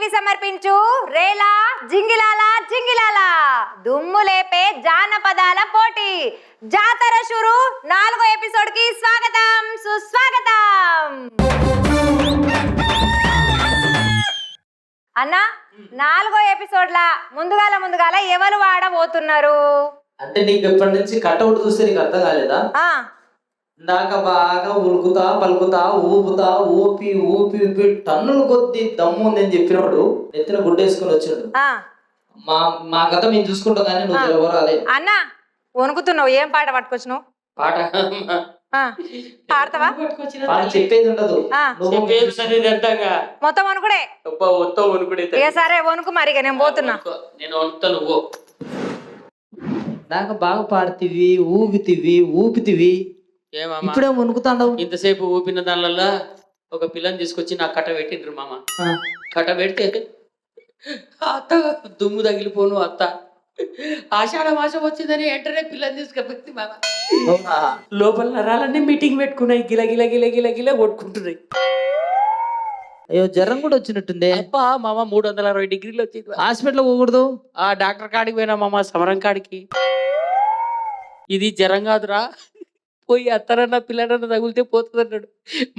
TV సమర్పించు రేలా జింగిలాల జింగిలాల దుమ్ము లేపే జానపదాల పోటీ జాతర షురు 4వ ఎపిసోడ్ కి స్వాగతం సుస్వాగతం. అన్న 4వ ఎపిసోడ్ లా ముందుగాల ఎవరు వాడబోతున్నారు అంటే నీకు ఎప్పటి నుంచి కట్అవుట్ చూస్తే నీకు అర్థం కాలేదా? ఇందాక బాగా ఉలుకుతా పలుకుతా ఊపుతా ఊపి ఊపి ఊపి టన్నుల కొద్ది దమ్ము ఉందని చెప్పినప్పుడు నెత్తిన గుడ్డేసుకుని వచ్చాడు. మా కథ మేము చూసుకుంటాం కానీ నువ్వు ఎవరాలే అన్న. వణుకుతున్నావు, ఏం పాట పట్టుకొచ్చినావు? పాట పాడతావా? చెప్పేది ఉండదు, మొత్తం వణుకుడే. సరే వణుకు మరిగా, నేను పోతున్నా. ఇందాక బాగా పాడుతీవి ఊపితివి ఇప్పుడే వణుకుతాండవు. ఇంతసేపు ఊపిన దానిలో ఒక పిల్లని తీసుకొచ్చి నాకు కట్ట పెట్టిండ్రు మామ. కట్ట పెడితే అత్త దుమ్ము తగిలిపోను అత్త ఆషాఢ మాసం వచ్చిందని వెంటనే పిల్లని తీసుకెళ్తే మామ. లోపల నరాలన్నీ మీటింగ్ పెట్టుకున్నాయి, గిల గిల గిల గిల గిల కొట్టుకుంటున్నాయి. అయ్యో జ్వరం కూడా వచ్చినట్టుంది. అప్ప మామ 360 డిగ్రీలు వచ్చింది. హాస్పిటల్ పోకూడదు? ఆ డాక్టర్ కాడికి పోయినా మామ, సమరం కాడికి. ఇది జ్వరం కాదురా, పోయి అత్తరన్న పిల్లడన్న తగిలితే పోతుంది అన్నాడు.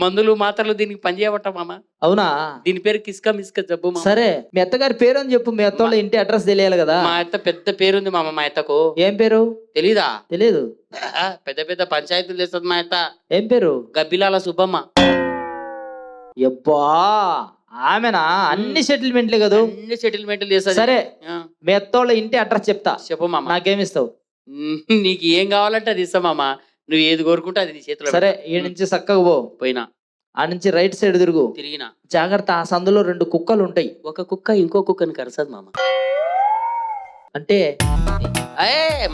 మందులు మాత్రలు దీనికి పనిచేయబట్ట మామ. అవునా? దీని పేరు కిస్కా మిస్కా జబ్బు. సరే మీ అత్తగారి పేరు అని చెప్పు, మీ అత్త ఇంటి అడ్రస్ తెలియాలి కదా. మా అత్త పెద్ద పేరుంది మామ. మా అత్తకు ఏం పేరు తెలీదా? తెలీదు. పెద్ద పెద్ద పంచాయతీలు చేస్తుంది మా అత్త. ఏం పేరు? గబ్బిలాల సుబ్బమ్మ. ఎబ్బా ఆమెనా? అన్ని సెటిల్మెంట్లే కదా? అన్ని సెటిల్మెంట్లు చేస్తా. సరే మీ అత్తోళ్ళ ఇంటి అడ్రస్ చెప్తా, చెప్పు మామ. నాకేమిస్తావు? నీకు ఏం కావాలంటే అది ఇస్తా మామ. నువ్వు ఏది కోరుకుంటే అది నీ చేతిలో. సరే ఈ నుంచి చక్కగా పో. పోయినా ఆ నుంచి రైట్ సైడ్ తిరుగు. తిరిగినా జాగ్రత్త, ఆ సందులో 2 కుక్కలు ఉంటాయి. ఒక కుక్క ఇంకో కుక్కని కరసదు మామ. అంటే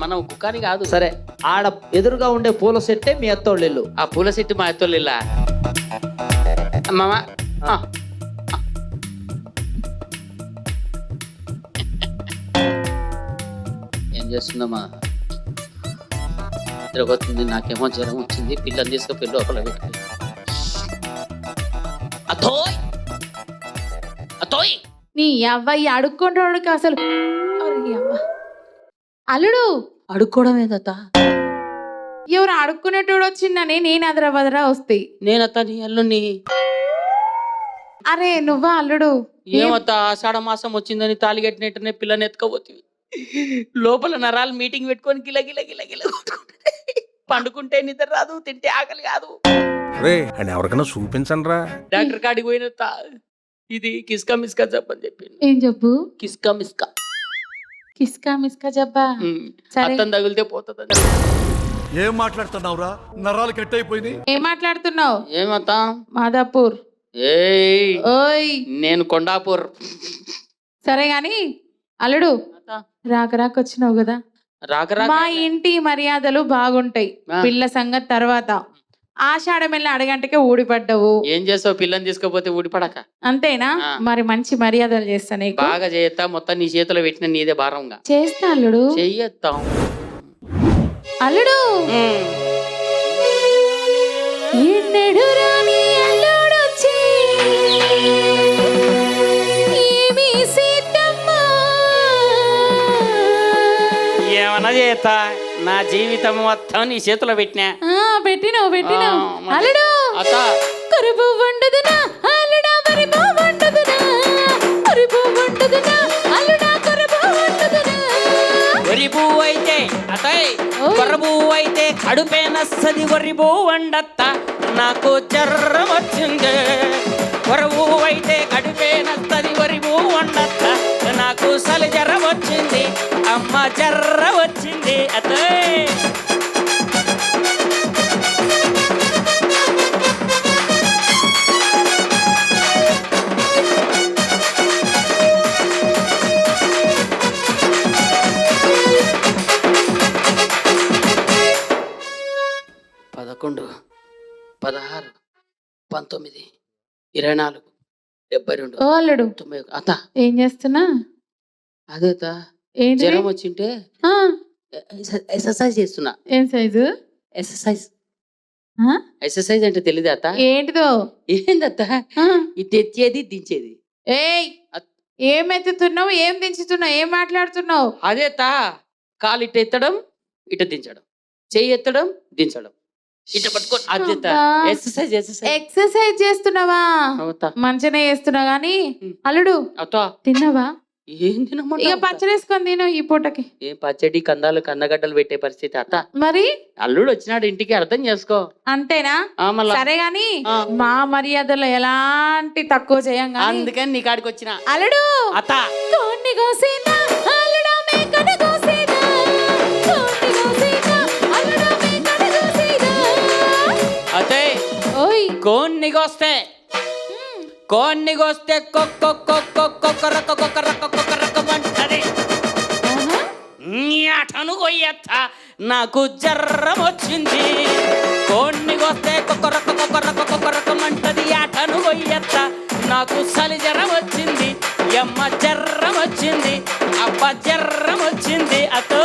మనం కుక్కని కాదు. సరే ఆడ ఎదురుగా ఉండే పూల సెట్టే మీ అత్తోళ్ళు ఇల్లు. ఆ పూల చెట్టు మా అత్తోళ్ళు ఇల్లా మామ. ఏం చేస్తుందమ్మా? తిరగొస్తుంది, నాకేమో జ్వరం వచ్చింది. పిల్లని తీసుకుపోయి లోపల పెట్టి నీ అవ్వయ్య అడుక్కుంటాడు అసలు. అల్లుడు అడుక్కోవడం ఏదత్త? ఎవరు అడుక్కునేటోడు వచ్చిందని నేను అదరా వస్తాయి. నేనత్త నీ అల్లుని. అరే నువ్వా అల్లుడు? ఏమత్త ఆషాఢ మాసం వచ్చిందని తాళి కట్టినట్టునే పిల్లని ఎత్తుకోబోతుంది. లోపల నరాలు మీటింగ్ పెట్టుకొని గిల గిల గిల గిల పండుకుంటే నిద్ర రాదు, తింటే ఆకలి కాదు. ఎవరికైనా చూపించండి రా. డాక్టర్ కాడికి పోయిన ఇది కిస్కా మిస్కా జబ్బు అని చెప్పింది. ఏం జబ్బు? కిస్కా మిస్కా. కిస్కా మిస్కా జబ్బా? అత్తం తగిలితే పోతుంది. ఏం మాట్లాడుతున్నావురా? నరాలు కట్ అయిపోయింది. ఏం మాట్లాడుతున్నావు? ఏమత్తా? మాదాపూర్. ఓయ్ నేను కొండాపూర్. సరే గాని అల్లుడు, రాక వచ్చినావు కదా, మా ఇంటి మర్యాదలు బాగుంటాయి. పిల్ల సంగతి తర్వాత. ఆషాఢం వెళ్ళి అడగంటకే ఊడిపడ్డావు. ఏం చేస్తావు? పిల్లని తీసుకోపోతే ఊడిపడక అంతేనా? మరి మంచి మర్యాదలు చేస్తా, నీకు బాగా చేస్తా. మొత్తం నీ చేతిలో పెట్టిన నీదే భారంగా చేస్తా అల్లుడు. చెయ్యత్తాం అల్లుడు. ఏమన్నా చేస్తా, నా జీవితం మొత్తం నీ చేతిలో పెట్టినావు. అల్లుడు కరుపు వండుదునా అల్లుడా, పరిపు వండుదునా, కరుపు వండుదునా అల్లుడా, కరుపు వండుదునా. వరి పువ్వు అయితే అతయ్, కొర్ర పువ్వు అయితే కడుపే నස්සది. వరి పువ్వు వండత్త నాకు జ్వరం వచ్చింది. కొర్ర పువ్వు అయితే కడుపే నస్తది. వరి పువ్వు వండత్త నాకు సలి జ్వరం వచ్చింది. అమ్మ జ్వర వచ్చింది అతయ్. పదకొండు 16 19 24 72 ఓ అల్లుడు 90. అత్త ఏం చేస్తున్నా? అదేత జ్వరం వచ్చింటే ఎక్సర్సైజ్ చేస్తున్నా. ఏం సైజు ఎక్సర్సైజ్ అంటే తెలియదు అత్త? ఏంటిదో? ఏందత్త? ఇది తెచ్చేది దించేది. ఏయ్ ఏం ఎత్తుతున్నావు, ఏం దించుతున్నావు, ఏం మాట్లాడుతున్నావు? అదే తా, కాలు ఇటు ఎత్తడం ఇటు దించడం, చెయ్యి ఎత్తడం దించడం, ఇటు పట్టుకొని అదే తా. ఎక్సర్సైజ్ ఎక్సర్సైజ్ చేస్తున్నావా? అవుతా మంచిగానే చేస్తున్నా గానీ అల్లుడు అవుతా. తిన్నావా? ఏం తినమ్మా? ఇక పచ్చడి వేసుకొని తిను ఈ పూటకి. ఏం పచ్చడి కందాలు కన్నగడ్డలు పెట్టే పరిస్థితి అత్త. మరి అల్లుడు వచ్చినాడు ఇంటికి, అర్థం చేసుకో. అంతేనా? మళ్ళా సరే గాని ఆ. మా మర్యాదలో ఎలాంటి తక్కువ చేయం గాని. అందుకని నీ కాడికి వచ్చిన అల్లుడు అత్త. కోన్ని కోసేనా అల్లుడా మేకను కోసేనా, కోన్ని కోసేనా అల్లుడా మేకను కోసేనా. అతే ఓయ్ కోన్నిగొస్తే కొక్కరొక్కమంటది. ఆహా. అటను కొయ్యత్త నాకు జర్రం వచ్చింది. కోన్నిగొస్తే కొక్కరొక్కమంటది. అటను కొయ్యత్త నాకు చలి జరం వచ్చింది. ఎమ్మ జర్రం వచ్చింది, అబ్బ జర్రం వచ్చింది. అతో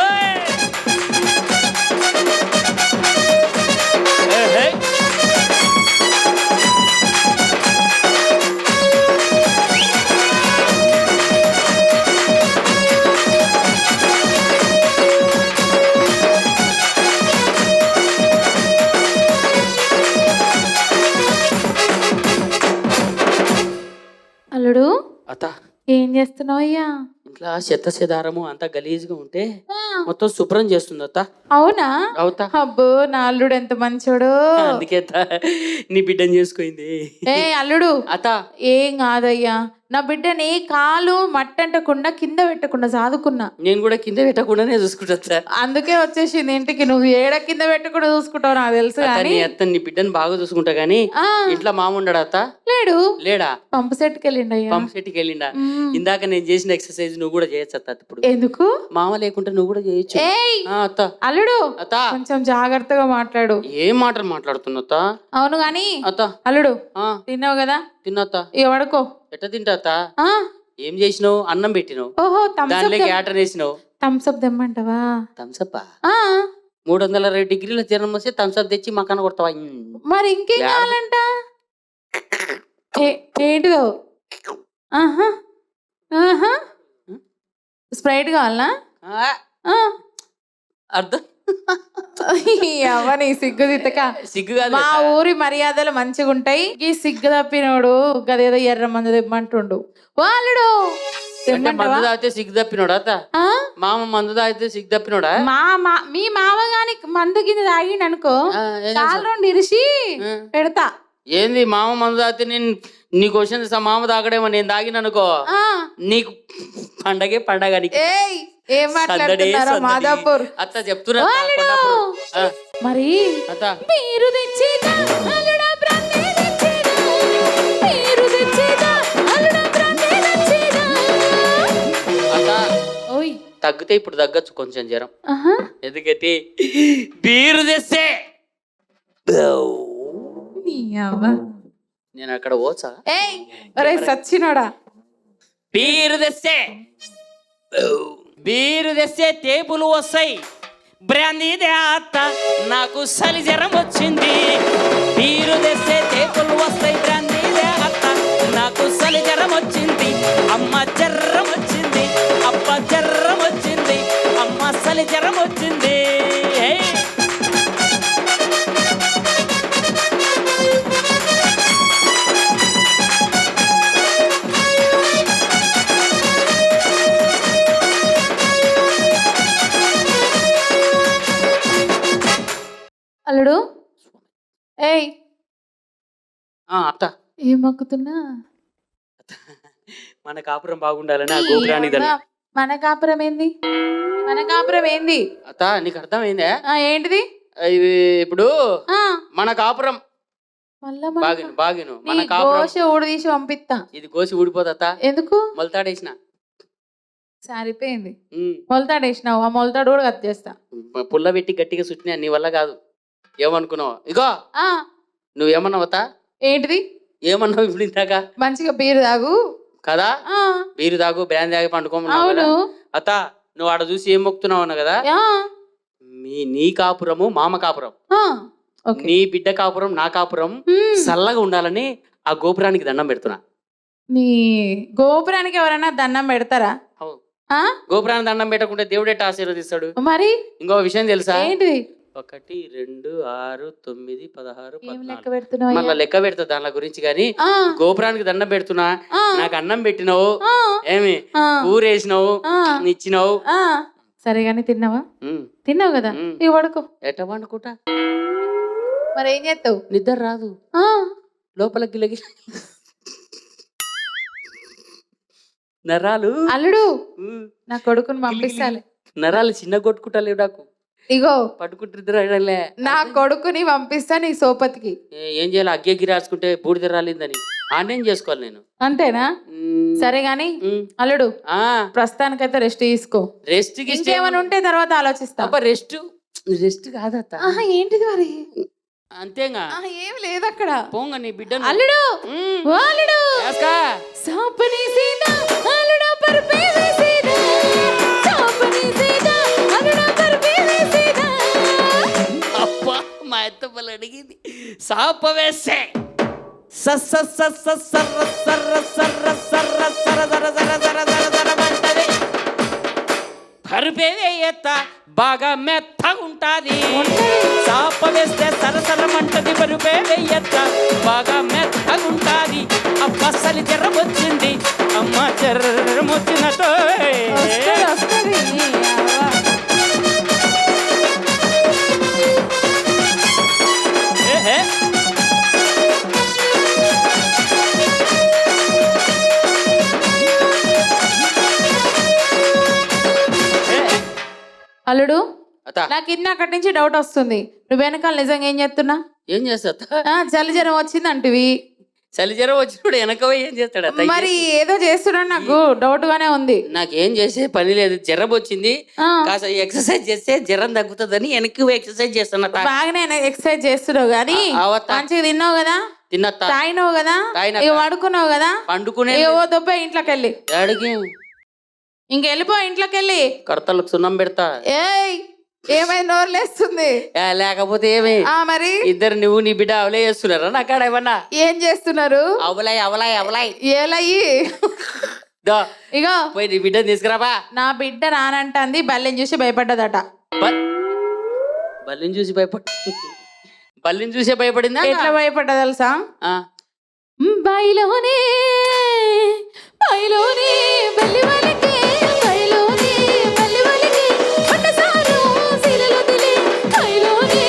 అల్లుడు అత్త, ఏం చేస్తున్నావు అయ్యా? ఇంట్లో చెత్త చెదారము అంతా గలీజ్గా ఉంటే ఆ, మొత్తం శుభ్రం చేస్తుంది అత్త. అవునా? అవుతా. అబ్బో నా అల్లుడు ఎంత మంచోడు. అందుకే అత్త నీ బిడ్డను చేసుకోయింది. ఏ అల్లుడు అత్త ఏం కాదయ్యా, నా బిడ్డని కాలు మట్టంటకుండా కింద పెట్టకుండా సాదుకున్నా. నేను కూడా కింద పెట్టకుండానే చూసుకుంటా అత్త. అందుకే వచ్చేసింది ఇంటికి. నువ్వు ఏడ కింద పెట్టకుండా చూసుకుంటావు నాకు తెలుసు అత్త, కానీ. నీ అత్త నీ బిడ్డను బాగా చూసుకుంటా గానీ ఆ, ఇంట్లో మామ ఉండడా అత్త? లేడు, లేడా? పంపు సెట్కి వెళ్ళిండయ్యా. పంప్ సెట్కి వెళ్ళిండా? మ్. ఇందాక నేను చేసిన ఎక్సర్సైజ్ నువ్వు కూడా చేయొచ్చు అత్త. ఇప్పుడు ఎందుకు? మామ లేకుంటే నువ్వు కూడా చేయొచ్చు. ఏయ్ అత్త. అల్లుడు అత్త కొంచెం జాగ్రత్తగా మాట్లాడు. ఏం మాటలు మాట్లాడుతున్నా అత్త? అవును గాని అత్త అల్లుడు ఆ, తిన్నావు కదా, తిన్నత్త. ఇక పడుకో. ఎట్ట తింటా అత్త? ఆ, ఏం చేసినావు? అన్నం పెట్టినావు, ఓహో దాంట్లోకి యాటర్ వేసినావు. థమ్స్అప్ తెమ్మంటావా? థమ్సప్ ఆ, 360 డిగ్రీల జ్వరం వస్తే థమ్సప్ తెచ్చి మకాన కొడతావా? మరి ఇంకేం యాడ? కావాలంట? ఏంటిదో? ఆహా ఆహా, స్ప్రైట్ కావాలనా? ఆ, ఆ, అర్థం అవని సిగ్గు తిట్టక. సిగ్గు కాదు మా అత్త. ఊరి మర్యాదలు మంచిగా ఉంటాయి. ఈ సిగ్గు తప్పినోడు గదేదో ఎర్ర మందు తెమ్మంటుండు. వాళ్ళు అంటే మందు తాగితే సిగ్గు తప్పినోడా అత్త? మామ మందు తాగితే సిగ్గు తప్పినోడా? మీ మామ గాని మందు కింద తాగిండు అనుకో, ఆ, ఏం కాలు చేస్తావ్? రెండు ఇరిసి ఆ. పెడతా. ఏంది మామ మందు తాగితే నేను నీ క్వశ్చన్ మామ తాగడేమో, నేను తాగిన అనుకో ఆ, నీకు పండగే పండగ. నీకు ఏయ్ ఏం సందడే మాట్లాడుతున్నారా సందడి. మాదాపూర్? అత్త చెప్తున్నా వాళ్ళు. మరి అత్త. మీరు తెచ్చేదా అల్లుడా బ్రాండే తెచ్చేదా, మీరు తెచ్చేదా అల్లుడా బ్రాండే తెచ్చేదా. అత్త ఓయ్ తగ్గితే ఇప్పుడు తగ్గచ్చు కొంచెం జ్వరం. ఆహా, ఎందుకంటే బీరు తెస్తే నీ అవ్వ. నేను అక్కడ పోచా. ఏయ్ ఒరే సచ్చినోడా, బీరు తెస్తే టేబుల్ వస్తాయి. బ్రాందీ అత్త నాకు చలి జ్వరం వచ్చింది. బీరు తెస్తే టేబుల్ వస్తాయి. బ్రాందీ అత్త నాకు చలి జ్వరం వచ్చింది. అమ్మ జర్రం వచ్చింది, అప్ప జర్రం వచ్చింది, అమ్మ చలి జ్వరం వచ్చింది. అల్లుడు ఏయ్ అత్త ఏం మొక్కుతున్నా? మన కాపురం బాగుండాలని ఆ గోపురానికి దండం. మన కాపురం ఏంది? మన కాపురం ఏంది? అత్త నీకు అర్థమైందా? ఏంటిది? ఇవి ఇప్పుడు ఆ, మన కాపురం మళ్ళా బాగిను మన కాపురం గోష ఊడదీసి పంపిస్తా. ఇది కోసి ఊడిపోతా. ఎందుకు? మొలతాడేసిన సరిపోయింది. మొలతాడు వేసినావు, ఆ మొలతాడు కూడా కట్ చేస్తా. పుల్ల పెట్టి గట్టిగా చుట్టినా నీ వల్ల కాదు. ఏమనుకున్నావు? ఇగో ఆ, నువ్వేమన్నావతా? ఏంటిది? ఏమన్నావు ఇప్పుడు ఇందాక? మంచిగా బీరు తాగు కదా, ఆ, బీరు తాగు బ్రాండ్ తాగి పండుకోమన్నావు కదా. అవును. అత్త నువ్వు ఆడ చూసి ఏం మొక్కుతున్నావు అన్న కదా. ఆ, నీ కాపురము మామ కాపురం, ఆ, ఓకే. నీ బిడ్డ కాపురం నా కాపురం మ్మ్. చల్లగా ఉండాలని ఆ గోపురానికి దండం పెడుతున్నా. నీ గోపురానికి ఎవరైనా దండం పెడతారా? అవు. ఆ? గోపురాన్ని దండం పెట్టకుంటే దేవుడు ఎట్ట ఆశీర్వదిస్తాడు? మరి ఇంకో విషయం తెలుసా? ఏంటిది? 1 2 6 9 16 ఏం లెక్క 14 పెడుతున్నావు? మళ్ళీ లెక్క పెడతా దాని గురించి కానీ గోపురానికి దండం పెడుతున్నా, నాకు అన్నం పెట్టినావు, ఏమి ఊరేసినావు, ఇచ్చినావు. సరే గాని తిన్నావా? తిన్నావు కదా, ఇక పడుకో. ఎట్ట పండుకుంటా? మరి ఏం చేస్తావు? నిద్ర రాదు, లోపల గిలగి నరాలు. అల్లుడు, నా కొడుకుని పంపిస్తాను. నరాలు చిన్న కొట్టుకుంటలేవు నాకు. ఇగో పట్టుకుంటులే. నా కొడుకుని పంపిస్తా నీ సోపతికి. ఏం చేయాలి? అగ్గెకి రాసుకుంటే బూడిద రాలిందని ఆన్లైన్ చేసుకోవాలి నేను. అంతేనా? సరే గాని అల్లుడు, ప్రస్తుతానికైతే రెస్ట్ తీసుకో. రెస్ట్ ఇంకేమైనా ఉంటే తర్వాత ఆలోచిస్తా. రెస్ట్ రెస్ట్ కాదత్త. ఏంటిది మరి? అంతేగా, ఏం లేదు అక్కడ. పోంగ నీ బిడ్డ. అల్లుడు, ఓ అల్లుడు, సాపని సీదా అల్లుడు పర్పే వేసేదా, సాపని సీదా అల్లుడు పర్పే వేసేదా. అబ్బా, మా అత్తమ్మలు అడిగింది సాప వేసే సర్ర సర్ర సర్ర సర్ర సర్ర సర్ర సర సర సర సర సర అంటది. పరుపే వేయత్త బాగా మెత్తగా ఉంటాది. సాప వేస్తే సరసరమంటది. పరుపే వేయత్త బాగా మెత్తగా ఉంటాది. అబ్బసలి జ్వరం వచ్చింది, అమ్మ జ్వరం వచ్చినట్టు. అల్లుడు, నాకు అక్కడి నుంచి డౌట్ వస్తుంది. నువ్వు వెనకాల నిజంగా ఏం చేస్తున్నా? ఏం చేస్తా? చలి జ్వరం వచ్చింది అంటివి. చలి జ్వరం వచ్చినప్పుడు వెనక ఏం చేస్తాడు? మరి ఏదో చేస్తున్నాడు, నాకు డౌట్ గానే ఉంది. నాకేం చేసే పని లేదు. జ్వరం వచ్చింది, కాస్త ఎక్సర్సైజ్ చేస్తే జ్వరం తగ్గుతుందని వెనక్కి ఎక్సర్సైజ్ చేస్తున్నా. బాగానే ఎక్సర్సైజ్ చేస్తున్నావు కానీ మంచిగా తిన్నావు కదా, తిన్నత్తా, తాగినావు కదా, ఇక పడుకున్నావు కదా, పండుకునే దొబ్బ ఇంట్లోకి వెళ్ళి. ఇంకెళ్ళిపో ఇంట్లోకి వెళ్ళి. కడతలకు సున్నం పెడతా. ఏమైనా నోరులేస్తుంది? లేకపోతే ఏమి? మరి ఇద్దరు నువ్వు నీ బిడ్డ అవలే చేస్తున్నారా? నాకాడ ఏమన్నా ఏం చేస్తున్నారు? అవలాయ్ అవలాయ్ అవలాయ్ ఏలయ్యి. ఇగో పోయి నీ బిడ్డని తీసుకురాబా. నా బిడ్డ రానంటుంది, బల్లెని చూసి భయపడ్డదట. బల్లిని చూసి బల్లిని చూసే భయపడిందా? ఎట్లా భయపడ్డా తెలుసా? బయలోనే బయలోనే బల్లి వలికే, బయలోనే బల్లి వలికే, పట్టసారు సిరలు దిలే, బయలోనే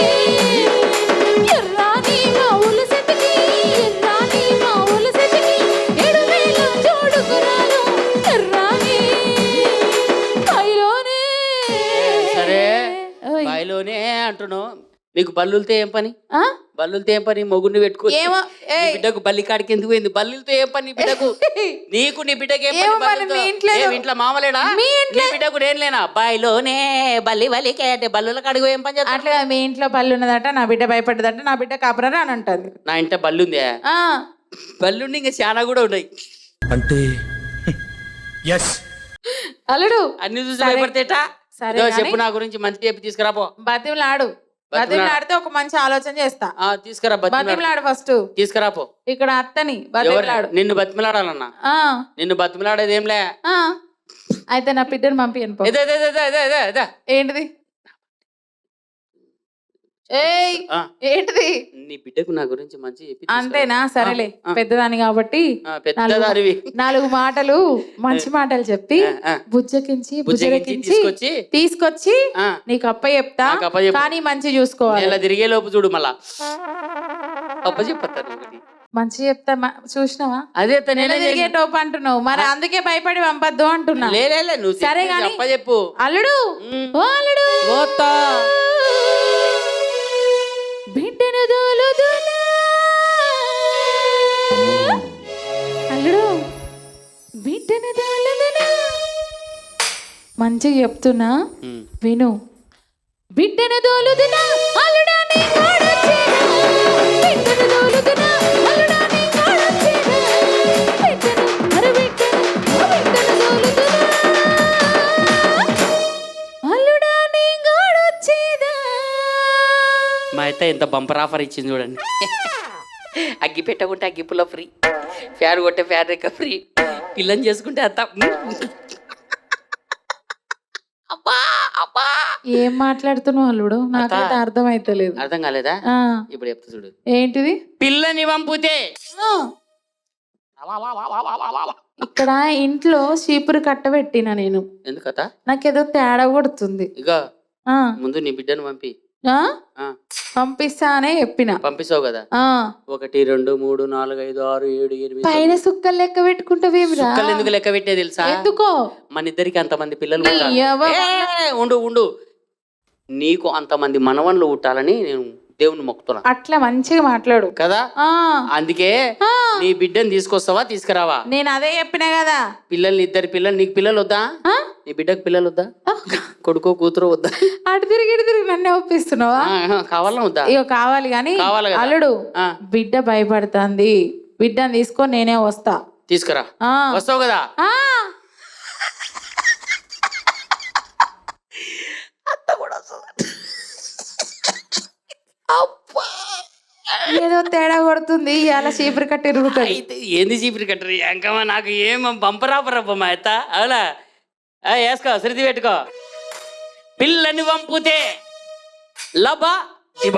ఎర్రాని మా ఊలు సెటికి, ఎర్రాని మా ఊలు సెటికి, 7,000 జోడుకురాలు ఎర్రాని బయలోనే. సరే బయలోనే అంటున్నావు. మీకు బల్లులతో ఏం పని? బల్లులతో ఏం పని? మొగుడిని పెట్టుకో. బిడ్డకు బల్లి కాడికి ఎందుకు పోయింది? బల్లులతో ఏం పని బిడ్డకు? నీకు నీ బిడ్డకి ఏం పని? ఇంట్లో మామలేడా? నీ బిడ్డకు నేను లేనా? బాయిలోనే బల్లి బలికే అంటే బల్లుల కాడికి ఏం పని చేస్తా? అట్లా మీ ఇంట్లో బల్లు ఉన్నదట, నా బిడ్డ భయపడ్డదట, నా బిడ్డ కాపురా అని అంటుంది. నా ఇంట్లో బల్లుందే? బల్లుండి ఇంకా చాలా కూడా ఉన్నాయి. అంటే అల్లుడు అన్ని చూసి భయపడితేటా? చెప్పు, నా గురించి మంచి చెప్పి తీసుకురాపో. బతిమలాడు, బతిమలాడితే ఒక మంచి ఆలోచన చేస్తా. తీసుకురా, బతిమలాడు ఫస్ట్. తీసుకురాపో. ఇక్కడ అత్తని బతిమలాడు. నిన్ను బతిమలాడాలన్నా? నిన్ను బతిమలాడేది ఏంలే. అయితే నా బిడ్డను పంపియను. ఏంటిది? ఏంటిది? నీ బిడ్డకు నా గురించి మంచి చెప్పి. అంతేనా? సరేలే, పెద్దదాని కాబట్టి 4 మాటలు మంచి మాటలు చెప్పి బుజ్జకించి తీసుకొచ్చి నీకు అప్ప చెప్తా, కానీ మంచి చూసుకోవాలి. ఇలా తిరిగే లోపు చూడు మళ్ళా అప్ప చెప్పతారు. మంచి చెప్తా, చూసినావా? అదే తిరిగే టోపు అంటున్నావు, మరి అందుకే భయపడి పంపద్దు అంటున్నా. నువ్వు సరే గాని అప్ప చెప్పు. అల్లుడు, ఓ అల్లుడు, బిడ్డను దోలుదునా అల్లుడు, బిడ్డను దోలుదునా. మంచిగా చెప్తున్నా, విను. బిడ్డను దోలుదునా అల్లుడా నీ కాడొచ్చేనా, బిడ్డను దోలుదునా అల్లుడా నీ కాడొచ్చేనా, బిడ్డను అరే బిడ్డను దోలుదునా అల్లుడా నీ కాడొచ్చేదా. మా అయితే ఎంత బంపర్ ఆఫర్ ఇచ్చింది చూడండి. అగ్గి పెట్టకుంటే అగ్గి పుల్ల ఫ్రీ. ఫ్యాన్ కొట్టే ఫ్యాన్ రికవరీ పిల్లని చేసుకుంటే అత్త అబ్బా అబ్బా ఏం మాట్లాడుతున్నావు అల్లుడు? నాకైతే అర్థం అయితలేదు. అర్థం కాలేదా? ఆ, ఇప్పుడు చెప్తా చూడు. ఏంటిది? పిల్లని పంపితే ఆ, ఇక్కడ ఇంట్లో చీపురు కట్ట పెట్టినా నేను. ఎందుకత? నాకేదో తేడా కొడుతుంది. ఇక ఆ, ముందు నీ బిడ్డను పంపి. ఆ, ఆ, పంపిస్తా అనే చెప్పిన. పంపిస్తావు కదా. ఆ, 1 2 3 4 5 6 7 8 పైన సుక్కలు లెక్క పెట్టుకుంటావేమిరా? సుక్కలు ఎందుకు లెక్క పెట్టే తెలుసా? ఎందుకో? మన ఇద్దరికి అంతమంది పిల్లలు నీ పుట్టాలి. యవ్వ- ఉండు నీకు అంతమంది మనవన్లు పుట్టాలని నేను దేవుని మొక్కుతున్నా అట్లా మంచిగా మాట్లాడు కదా. ఆ, అందుకే ఆ, నీ బిడ్డని తీసుకొస్తావా తీసుకురావా? నేను అదే చెప్పినా కదా. పిల్లల్ని 2 పిల్లలు. నీకు పిల్లలు వద్దా? ఆ? నీ బిడ్డకు పిల్లలు వద్దా? కొడుకో కూతురు వద్దా? అటు తిరిగి ఇటు తిరిగి నన్నే ఒప్పిస్తున్నావా? కావాలా వద్దా? ఇక కావాలి గాని కావాలి కదా. అల్లుడు ఆ. బిడ్డ భయపడుతుంది. బిడ్డని తీసుకొని నేనే వస్తా. తీసుకురా. ఆ, వస్తావు కదా. ఆ, ఏదో తేడా కొడుతుంది. ఇలా చీపురు కట్టి ఇరుగుతుంది. అయితే ఏంది చీపురు కట్టరు ఎంకమ్మా? నాకు ఏం బంపరాపరబ్బమ్మా ఎత్త అవునా? వేసుకో శృతి పెట్టుకో. పిల్లని వంపుతే లబ దిబ,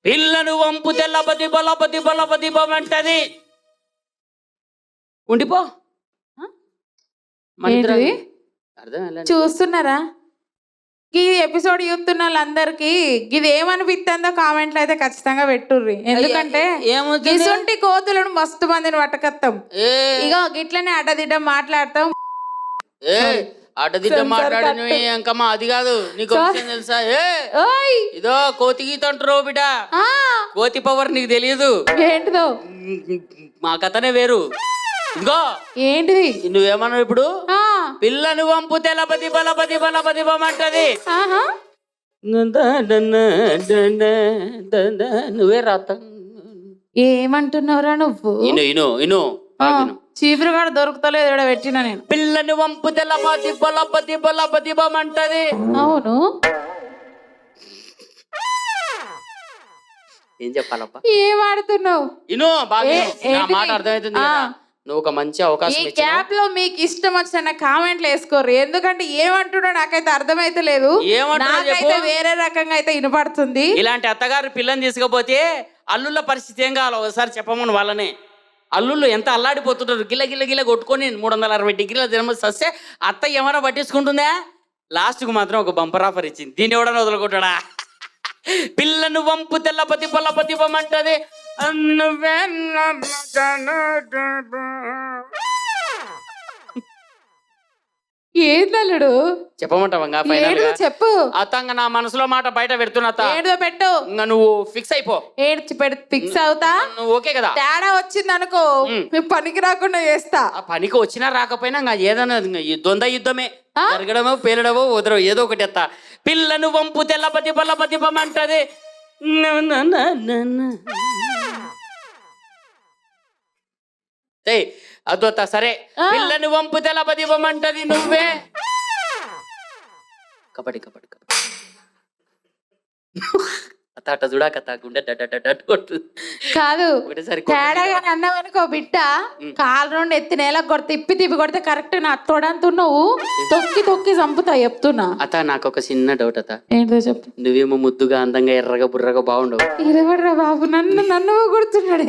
పిల్లను వంపుతే లబ దిబ లబ దిబ లబ దిబమంటది. ఉండిపో. మన ఇద్దరం- ఏంటిది? అర్థం కాలే. చూస్తున్నారా? ఈ ఎపిసోడ్ చూస్తున్న వాళ్ళందరికి ఇది ఏమనిపిస్తుందో కామెంట్లు అయితే ఖచ్చితంగా పెట్టుర్రి. ఎందుకంటే ఏమవుతుంది? ఇసుంటి కోతులను మస్తు మందిని పట్టకత్తాం. ఏ ఇగో గిట్లనే అడ్డదిడ్డ మాట్లాడతాం. ఏ అడ్డదిడ్డ మాట్లాడిన ఎంకమ్మా అది కాదు. నీకు విషయం తెలుసా? ఓయ్, ఇదో కోతి గీత అంటారు బిడ్డ. ఆ, కోతి పవర్ నీకు తెలియదు. ఏంటిదో? మా కథనే వేరు. ఇదిగో ఏంటిది? నువ్వేమన్నావు ఇప్పుడు? ఆ, పిల్లను వంపుతే లపతి బలపతి బలపతి బమంటది. ఆహా, నువ్వే రాత. ఏమంటున్నావురా నువ్వు? ఇను ఆ, చీపురు కూడా దొరుకుతలేదు ఇక్కడ పెట్టినా నేను. పిల్లని వంపుతే లపతి బలపతి బలపతి బమంటది. అవును, ఏం చెప్పాలప్ప? ఏం ఆడుతున్నావు? ఇను బాగా ఏ- ఇను. నా ఏంటిది? మాట అర్థమవుతుంది ఆ. కదా. నువ్వు ఒక మంచి ఈ అవకాశం ఇచ్చావు. గ్యాప్ లో మీకు ఇష్టం వచ్చిన కామెంట్లు వేసుకోర్రు. ఎందుకంటే ఏమంటున్నా నాకైతే అర్థమైతే లేదు. ఏమంటున్నావు నాకైతే చెప్పు? వేరే రకంగా అయితే వినపడుతుంది. ఇలాంటి అత్తగారు పిల్లని తీసుకపోతే అల్లుళ్ళ పరిస్థితి ఏం కావాలో ఒకసారి చెప్పమని వాళ్ళనే. అల్లుళ్ళు ఎంత అల్లాడిపోతుంటారు. గిల్ల గిల్ల గిల్ల కొట్టుకొని 360 డిగ్రీల దినమ సస్తే అత్త ఏమైనా పట్టించుకుంటుందా? లాస్ట్కు మాత్రం ఒక బంపర్ ఆఫర్ ఇచ్చింది. దీన్ని ఎవడన్నా వదులుకుంటాడా? పిల్లను వంపు తెల్లపతి పొల్లపతి బొమ్మంటది. ఏందల్లుడు? చెప్పమంటావా? ఏడుదో చెప్పు. అత్తంగ నా మనసులో మాట బయట పెడుతున్నా. ఏడుదో పెట్టు. ఇంకా నువ్వు ఫిక్స్ అయిపో. ఏడ్చి ఫిక్స్ అవుతా. నువ్వు ఓకే కదా? తేడా వచ్చింది అనుకో, పనికి రాకుండా చేస్తా. ఆ పనికి వచ్చినా రాకపోయినా ఇంకా ఏదైనా ద్వంద్వ యుద్ధమే. జరగడమో పేలడమో వదరో ఏదో ఒకటి ఎత్తా. పిల్లను వంపు తెల్లపతి బల్లపతి బొమ్మంటది. అదొత్త సరే. పిల్లను వంపు తెల్లపతి బొమ్మంటది. నువ్వే కబడ్డీ కబడ్డీ కబడ్డీ అట్ట చూడాకత్త గుండె కాదు, ఒకటేసారి తేడాగా అన్నావు అనుకో బిడ్డ, కాలు రెండు ఎత్తి నేల కొడితే తిప్పి కొడితే కరెక్ట్ నా తోడంతు నువ్వు తొక్కి చంపుతా చెప్తున్నా. అత్త నాకు ఒక చిన్న డౌట్ అత్త. ఏంటో చెప్పు. నువ్వేమో ముద్దుగా అందంగా ఎర్రగా బుర్రగా బాగుండవు. ఇరవడ్రా బాబు, నన్ను కొడుతున్నాడు.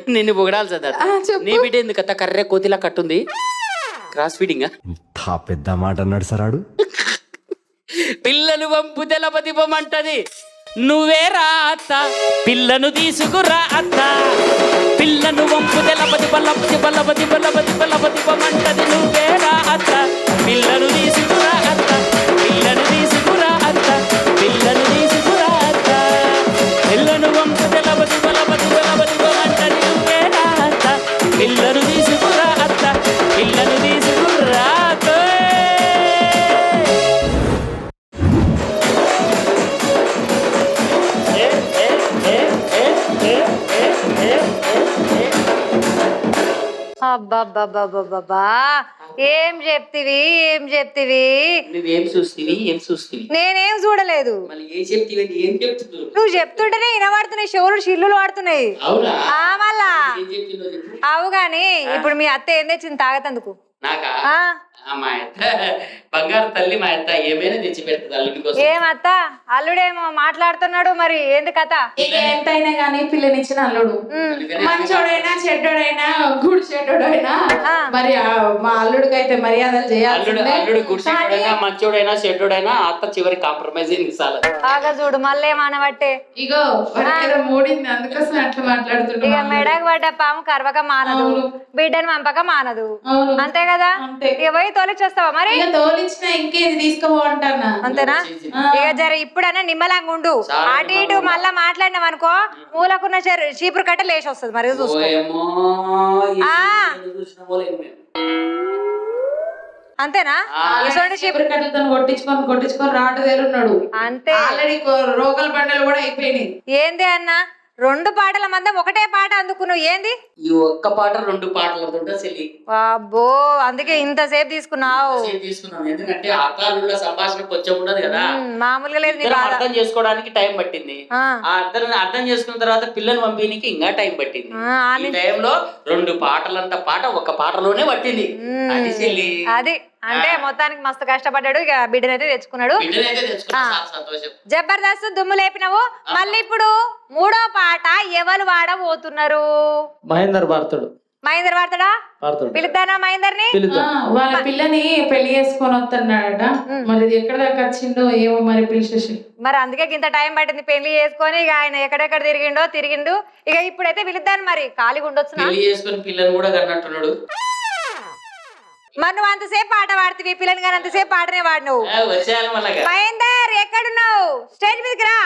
నిన్ను పొగడాల్సింది అత్త. నీ బిడ్డ ఎందుకు అత్త కర్రే కోతిలా కట్టుంది? క్రాస్ ఫీడింగా? పెద్ద మాట అన్నాడు సరాడు. పిల్లను వంపు తెలపతి బొమ్మంటది. నువ్వే రా అత్త పిల్లను తీసుకురా అత్త. పిల్లను వంపు తెలపతి బల్లపతి బల్లపతి బల్లపతి బల్లపతి బొమ్మంటది. నువ్వే రా అత్త పిల్లను తీసుకురా అత్త. పిల్లను తీసుకురా అత్త. పిల్లను తీసుకురా అత్త. పిల్లను వంపు తెలపతి బల్లపతి బల్లపతి బొమ్మంటది. నువ్వే రా అత్త పిల్లను తీసుకురా అత్త. పిల్లను తీసుకురా అత్త. అబ్బబ్బబ్బబ్బబ్బా ఏం చెప్తివి ఏం చెప్తివి? నువ్వేం చూస్తీవి ఏం చూస్తీవి? నేనేం చూడలేదు. మళ్ళీ ఏం చెప్తీవి ఏం చెప్తున్నావు? నువ్వు చెప్తుంటేనే వినబడుతున్నాయి, చెవులు చిల్లులు పడుతున్నాయి. అవునా? మళ్ళా ఏం చెప్తున్నావు చెప్పు. అవు గాని ఇప్పుడు మీ అత్త ఏం తెచ్చింది తాగతందుకు? నాకా? ఆ? మా అత్త బంగారు తల్లి, మా అత్త ఏమైనా తెచ్చి పెడుతుంది అల్లుడి కోసం. ఏమత్త అల్లుడేమో మాట్లాడుతున్నాడు, మరి ఏంది కథ? ఇక ఎంతైనా గానీ పిల్లనిచ్చిన అల్లుడు మంచోడైనా చెడ్డోడైనా గుడి చెడ్డోడైనా మరి మా అల్లుడికి అయితే మర్యాదలు చేయాల్సిందే. అల్లుడు గుడిసెడైనా మంచోడైనా చెడ్డోడైనా అత్త చివరి కాంప్రమైజ్ చాలు. బాగా చూడు మళ్ళీ మానబట్టే. ఇగో వాడికి మూడింది, అందుకోసం అట్లా ఇక మాట్లాడుతున్నాడు. మెడకు పడ్డ పాము కరవక మానదు, బిడ్డను పంపక మానదు. అంతే కదా? అంతే. ఇక పోయి తోలిచ్చేస్తావా మరి? ఇక తోలిచ్చిన ఇంకేది తీసుకోబో అంటానా. అంతేనా? ఇక జర ఇప్పుడన్నా నిమ్మలంగా ఉండు. అటు ఇటు మళ్ళా మాట్లాడినాం అనుకో మూలకున్న చీపురు కట్ట లేచి వస్తుంది. మరి చూసుకో. అంతేనా? చీపురు కట్టలతో కొట్టించుకొని రాటు తేలున్నాడు. అంతే. ఆల్రెడీ రోకల బండలు కూడా అయిపోయినాయి. ఏంది అన్న, 2 పాటల మందం ఒకటే పాట అందుకున్నావు ఏంది? ఈ ఒక్క పాట 2 పాటలతో చెల్లి. అబ్బో, అందుకే ఇంతసేపు తీసుకున్నావు. తీసుకున్నాం ఎందుకంటే అర్థాలుள்ள సంభాషణ కొంచెం ఉండదు కదా, మామూలుగా లేదు. నీ బాధ అర్థం చేసుకోవడానికి టైం పట్టింది. ఆ అర్థం చేసుకున్న తర్వాత పిల్లని పంపిణీకి ఇంకా టైం పట్టింది. ఈ టైంలో 2 పాటలంత పాట ఒక పాటలోనే పట్టింది. అది చెల్లి. అది అంటే మొత్తానికి మస్తు కష్టపడ్డాడు. ఇక బిడ్డనైతే తెచ్చుకున్నాడు. జబర్దస్త్ దుమ్ము లేపినవు. మళ్ళీ ఇప్పుడు 3వ పాట ఎవరు వాడబోతున్నారు? మహేందర్ భారతుడు. మహేందర్ వాడతాడా? పిలుద్దానా మహేందర్ని? వాళ్ళ పిల్లని పెళ్లి చేసుకొని వస్తున్నాడట. మరి ఇది ఎక్కడ దాకా వచ్చిండో ఏమో, మరి పిలిచేసి. మరి అందుకే ఇంత టైం పట్టింది పెళ్లి చేసుకొని. ఇక ఆయన ఎక్కడెక్కడ తిరిగిండు. ఇక ఇప్పుడైతే పిలుద్దాను. మరి ఖాళీగా ఉండొచ్చు. పెళ్లి చేసుకొని పిల్లని కూడా కన్నట్టున్నాడు. మరి నువ్వు అంతసేపు పాట పాడుతీవి, పిల్లని కానీ అంతసేపు పాటనే వాడు నువ్వు. మహేందర్ ఎక్కడున్నావు? స్టేజ్ మీదకి రా.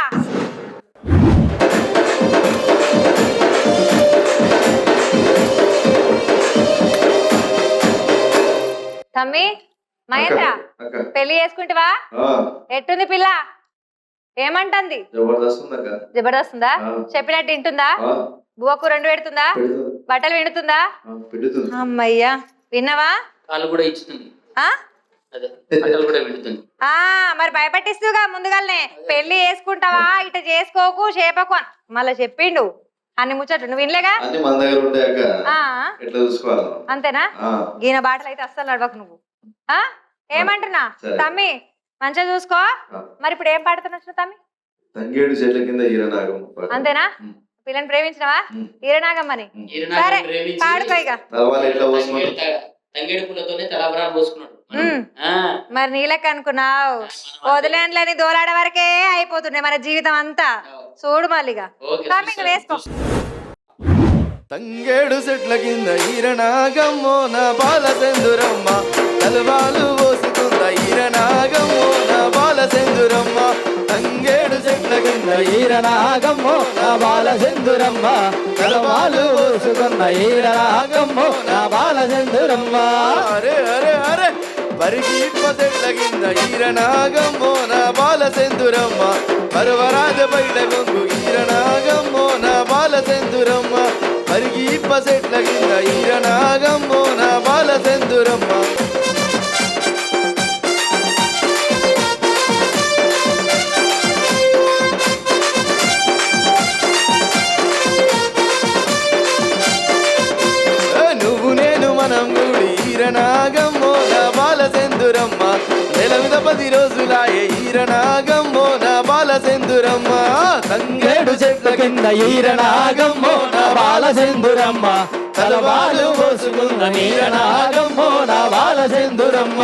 తమ్మి మహేంద్ర, పెళ్లి చేసుకుంటావా? ఎట్టుంది పిల్ల? ఏమంటుంది? జబర్దస్త్ ఉందా? చెప్పినట్టు వింటుందా? బువ్వకు 2 పెడుతుందా? బట్టలు విండుతుందా? అమ్మయ్యా, విన్నావా? కూడా ఇస్తుంది. మరి భయపట్టిస్తుగా ముందుగానే పెళ్లి చేసుకుంటావా, ఇట చేసుకోకు చేపకు మళ్ళా చెప్పిండు. అన్ని ముచ్చట్లు నువ్వు వినలేగా? అంతేనా? గీన బాటలు అయితే అస్సలు నడవకు నువ్వు. ఏమంటున్నా తమ్మి, మంచిగా చూసుకో. మరి ఇప్పుడు ఏం పాడుతున్నా తమ్మి? అంతేనా? పిల్లని ప్రేమించినవా? ఈరనాగమ్మని. సరే పాడుకో ఇక. మరి నీలెక్క అనుకున్నావు వదిలేండ్లని దోలాడే వరకే అయిపోతుండే మన జీవితం అంతా. చూడు మళ్ళీగా వేసుకో. తంగేడు చెట్ల కింద ఈరనాగమ్మో నా బాల సెందురమ్మ, తలవాలు పోసుకుంద ఈరనాగమ్మో నా బాల సెందురమ్మ. తంగేడు చెట్ల కింద ఈరనాగమ్మో నా బాల సెందురమ్మ, తలవాలు పోసుకున్న ఈరనాగమ్మో నా బాల సెందురమ్మ. అరే అరే అరే పరిగీప చెట్ల కింద ఈరనాగమ్మో నా బాల సెందురమ్మ, పర్వరాజ బయట గొంగు ఈరనాగమ్మో నా బాల సెందురమ్మ. పరిగీప చెట్ల కింద ఈరనాగమ్మో నా బాల సెందురమ్మ. నువ్వు నేను మనం గుడి ఈరనాగమ్మో నా బాల సెందురమ్మ, నెల మీద 10 రోజులాయే ఈరనాగమ్మో నా బాల సెందురమ్మ. తంగేడు చెట్ల కింద ఈరనాగమ్మో నా బాల సెందురమ్మ, తలవాలు పోసుకున్న ఈరనాగమ్మో నా బాల సెందురమ్మ.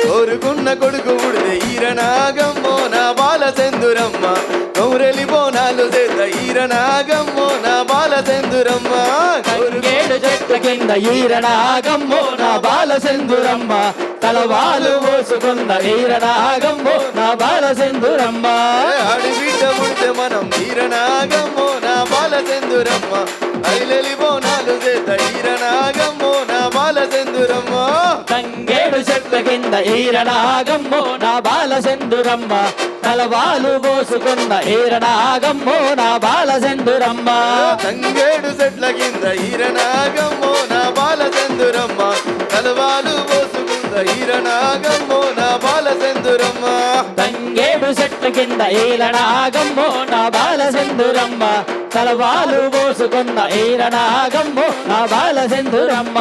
కోరుకున్న కొడుకు ఉడితే ఈరనాగమ్మో నా బాల సెందురమ్మ, కౌరెలి బోనాలు చేత ఈరనాగమ్మో నా బాల సెందురమ్మ. తంగేడు చెట్ల కింద ఈరనాగమ్మో నా బాల సెందురమ్మ, తలవాలు పోసుకున్న ఈరనాగమ్మో నా బాల సెందురమ్మ. ఆడిబిడ్డ ముడితే మనం ఈరనాగమ్మో నా బాల సెందురమ్మ, ఐలెలి బోనాలు చేత ఈరనాగమ్మో నా బాల సెందురమ్మ. తంగేడు చెట్ల కింద ఈరనాగమ్మో నా బాల సెందురమ్మ తలవాలు పోసుకున్న ఈరనాగమ్మో నా బాల సెందురమ్మ తంగేడు చెట్ల కింద ఈరనాగమ్మో నా బాల సెందురమ్మ తలవాలు పోసుకున్న ఈరనాగమ్మో నా బాల సెందురమ్మ తంగేడు చెట్ల కింద ఈరనాగమ్మో నా బాల సెందురమ్మ తలవాలు పోసుకున్న ఈరనాగమ్మో నా బాల సెందురమ్మ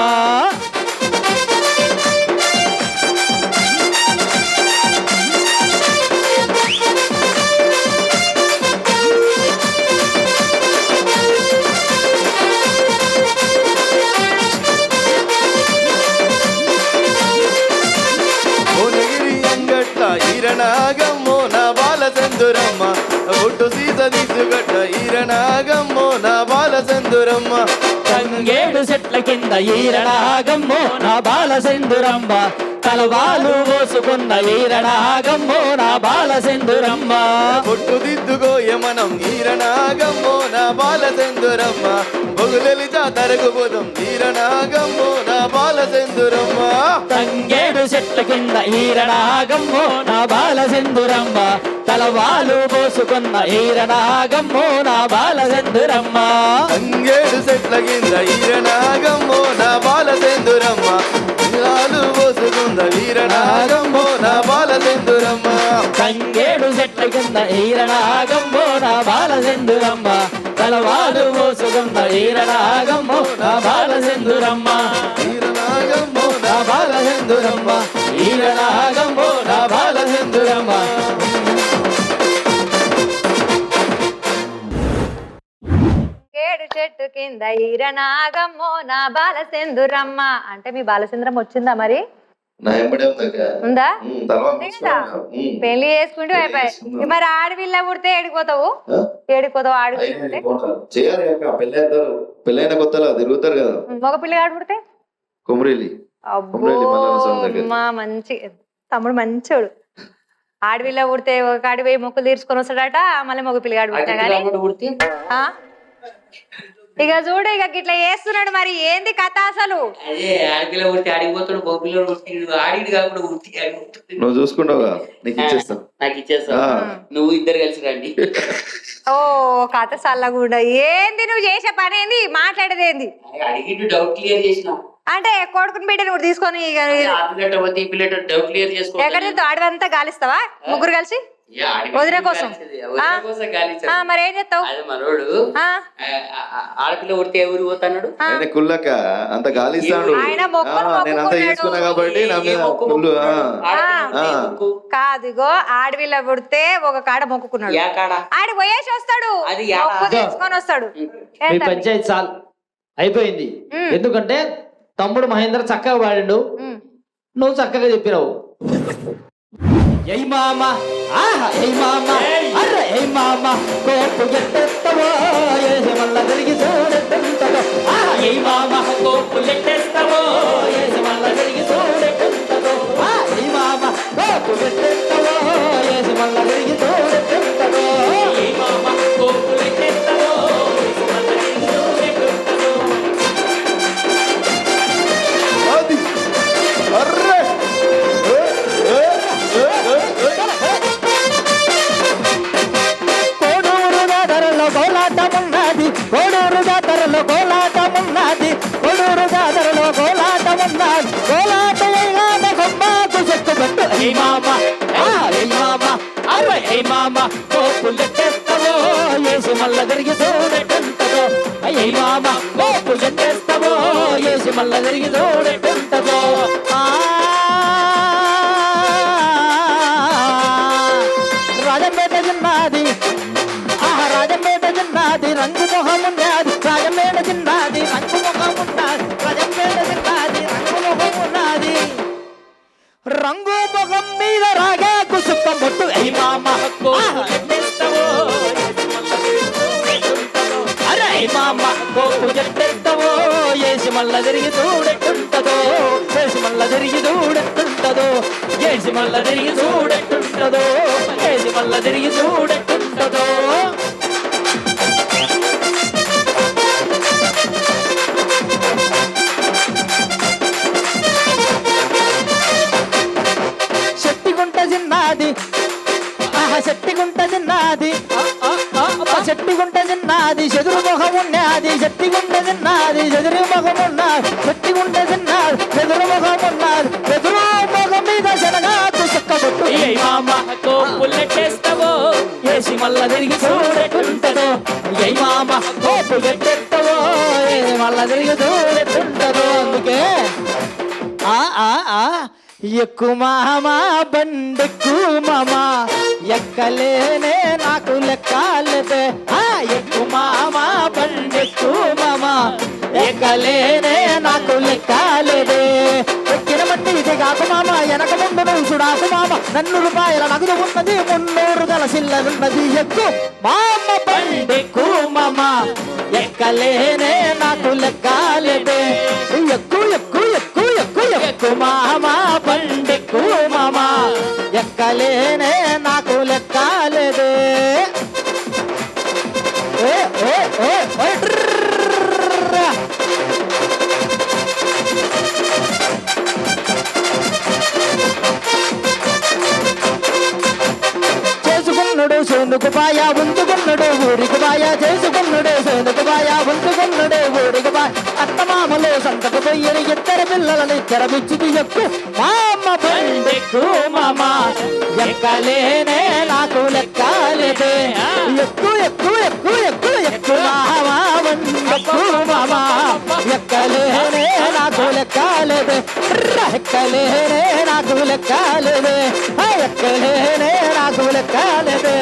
ఈరనాగమ్మో నా బాల సెందురమ్మ ఒట్టు సీత తీసుగట్ట ఈరనాగమ్మో నా బాల సెందురమ్మ తంగేడు చెట్ల కింద ఈరనాగమ్మో నా బాల సెందురమ్మ తలవాలు పోసుకున్న ఈరనాగమ్మో నా బాల సెందురమ్మ పొట్టు దిద్దుకోయ మనం ఈరనాగమ్మో నా బాల సెందురమ్మ బొగులెలి జాతరకు పోదాం ఈరనాగమ్మో నా బాల సెందురమ్మ తంగేడు చెట్ల కింద ఈరనాగమ్మో నా బాల సెందురమ్మ తలవాలు పోసుకున్న ఈరనాగమ్మో నా బాల సెందురమ్మ తంగేడు చెట్ల కింద ఈరనాగమ్మో నా బాల సెందురమ్మ తలవాలు పోసుకున్న ఈరనాగమ్మో నా బాల సెందురమ్మ తంగేడు చెట్ల కింద ఈరనాగమ్మో నా బాల సెందురమ్మ తలవాలు పోసుకున్న ఈరనాగమ్మో నా బాల సెందురమ్మ ఈరనాగమ్మో నా బాల సెందురమ్మ ఈరనాగమ్మో నా బాల సెందురమ్మ ఏడు చెట్టు కింద ఈరనాగమ్మో నా బాలసేందురమ్మ అంటే మీ బాలసేంద్రమ్మ వచ్చిందా మరి ఉందా లేదా? పెళ్లి చేసుకుంటూ అయిపోయి మరి ఆడపిల్ల పుడితే ఏడిపోతావు ఆడపిల్ల పుడితే పెళ్ళైన కొత్తలో తిరుగుతారు కదా మగ పిల్లగాడు పుడితే కుమ్రేలి అబ్బో మా మంచి తమ్ముడు మంచోడు ఆడపిల్ల పుడితే ఒక ఆడి పోయి మొక్కులు తీర్చుకొని వస్తాడట మళ్ళీ మగ పిల్లగాడు పుట్టినా కానీ ఆ? ఇక చూడు ఇక ఇట్లా చేస్తున్నాడు మరి ఏంది కథ అసలు అదే ఆడపిల్ల పుడితే ఆడిపోతాడు మగ పిల్లలు పుడితే ఆడికి కాకుండా పుడితే నువ్వు చూసుకుంటావుగా నీకు ఇచ్చేస్తా నాకు ఇచ్చేస్తా నువ్వు ఇద్దరు కలిసి రండి ఓ కథ చల్లకుండా ఏంది నువ్వు చేసే పని ఏంది మాట్లాడేది ఏంది అడిగి డౌట్ క్లియర్ చేసిన అంటే కొడుకుని బిడ్డని కూడా తీసుకొని ఇక ఈ పిల్లట డౌట్ క్లియర్ చేసుకో ఎక్కడ అడవంతా గాలిస్తావా ముగ్గురు కలిసి వదిన కోసం మరి ఏం చేస్తావు మనోడు ఆడపిల్ల పుడితే ఎవరు పోతాడు కుళ్ళక అంత గాలిస్తాడు ఆయన మొక్కులు నేను అంత చేసుకున్నా కాబట్టి నా మీద కుళ్ళు కాదు ఇగో ఆడపిల్ల పుడితే ఒక కాడ మొక్కుకున్నాడు ఆడి పోయేసి వస్తాడు మొక్కు తీసుకొని వస్తాడు మీ పంచాయతీ చాలు అయిపోయింది ఎందుకంటే తమ్ముడు మహేంద్ర చక్కగా పాడిండు నువ్వు చక్కగా చెప్పినావు ఏయ్ మామ ఆహా ఏయ్ మామ అరే ఏయ్ మామ కోపు ఎట్టెత్తవో ఏసి మల్ల తిరిగి చూడెట్టెంతదో ఆహా ఏయ్ మామ కోపు ఎట్టెత్తవో ఏసి మల్ల తిరిగి చూడెట్టెంతదో ఆ ఏయ్ మామ కోపు ఎట్టెత్తవో ఏసి మల్ల తిరిగి చూడెట్టెంతదో ఏయ్ మామ కోపు ఎట్టెత్తవో ఏసి మల్ల తిరిగి చూడెట్టెంతదో అది అర్రే కోడూరు జాతరలో కోలాటమున్నది కోడూరు జాతరలో కోలాటమున్నది కోడూరు జాతరలో కోలాటమున్నది కోలాటయ్యాన కొమ్మాకు చెక్కుబట్టు ఏ మామ ఏ మామ అరే ఏ మామ కోపులెట్టేస్తావో ఏసి మల్ల తిరిగి చూడటంతదో ఏ మామ కోపు ఎట్టేస్తావో ఏసి మల్ల తిరిగి చూడటంతదో రాజంపేట చిన్నది ఆహా రాజంపేట చిన్నది రంగు మొహమున్నది రాజంపేట చిన్నది రంగు మొహమున్నది రాజంపేట చిన్నది రంగు మొహమున్నది రంగు మొహం మీద రాగాకు సుక్క బొట్టు ఏ మామ అరే ఏ మామ కోపు చెట్టెత్తవో ఏసి మల్ల తిరిగి చూడెట్టుంటదో ఏసి మల్ల తిరిగి చూడెట్టుంటదో ఏసి మల్ల తిరిగి చూడెట్టుంటదో ఏసి మల్ల తిరిగి చూడెట్టుంటదో చిన్నది చెట్టి గుంట చిన్నది చెదురు ముఖం ఉన్నది చెట్టి గుంట చిన్నది చెదురు ముఖం ఉన్నది చెట్టి గుంట చిన్నది చెదురు ముఖం ఉన్నది చెదురు ముఖం మీద శనగా తుసుక్కబొట్టు ఏ మామ కోపులెట్టేస్తావో ఏసి మళ్ళా తిరిగి చూడెట్టుంటదో ఏ మామ కోపు గట్టెత్తవో మళ్ళా తిరిగి చూడెట్టుంటదో అందుకే ఆ ఆ ఆ ఎక్కు మామా బండెక్కు మామా ఎక్కలేనే నాకు లెక్కాలదే ఎక్కు మామా బండెక్కు మామా ఎక్కలేనే నాకు లెక్కాలేదే ఎక్కిన మట్టి ఇది కాకు మామ వెనక ముందు నువ్వు చూడాకు మామ 100 రూపాయల నగదు ఉన్నది 300 గల సిల్లరున్నది ఎక్కు మామ బండెక్కు మామా ఎక్కలేనే నాకు లెక్కాలేదే ఎక్కు ఎక్కు ఎక్కు ఎక్కు ఎక్కు మామా బండెక్కు మామా ఎక్కలేనే నాకు లెక్కాలేదే ఏ ఏ ఏ ఏ ట్రర్ర. చేసుకున్నాడు సేనుకు పాయ ఉంచుకున్నాడు ఊరికి పాయ చేసుకున్నాడు సేనుకు పాయ ఉంచుకున్నాడు ఊరికి పాయ అత్తమామలు సంతకు పోయి ఇద్దరు పిల్లలని తెరమిచ్చి ఎక్కు మామ బండెక్కు మామ ఎక్కలేనే నాకు లెక్కాలేదే ఎక్కు ఎక్కు ఎక్కు ఎక్కు ఎక్కు మామ బండెక్కు మామ ఎక్కలేనే నాకు లెక్కాలేదే ఎక్కలేనే నాకు లెక్కాలేదే ఎక్కలేనే నాకు లెక్కాలేదే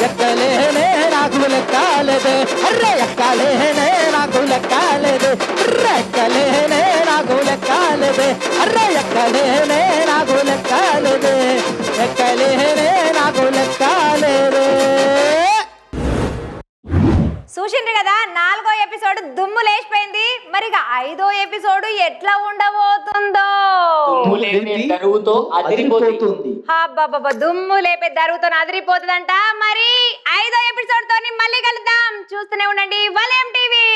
ఎక్కలేనే నాకు లెక్కాలేదే అర్రే ఎక్కలేనే నాకు లెక్కాలేదే ఎక్కలేనే నాకు లెక్కాలేదే అర్రే ఎక్కలేనే నాకు లెక్కాలేదే ఎక్కలేనే నాకు లెక్కాలేదే. చూసిండ్రు కదా 4వ ఎపిసోడ్ దుమ్ము లేచిపోయింది. మరి ఇక 5వ ఎపిసోడ్ ఎట్లా ఉండబోతుందో దరువుతో అదిరిపోతుంది. అబ్బబ్బబ్బా, దుమ్ము లేపే దరువుతో అదిరిపోతుందంట. మరి 5వ ఎపిసోడ్ తోని మళ్ళీ కలుద్దాం. చూస్తూనే ఉండండి వలయం టీవీ.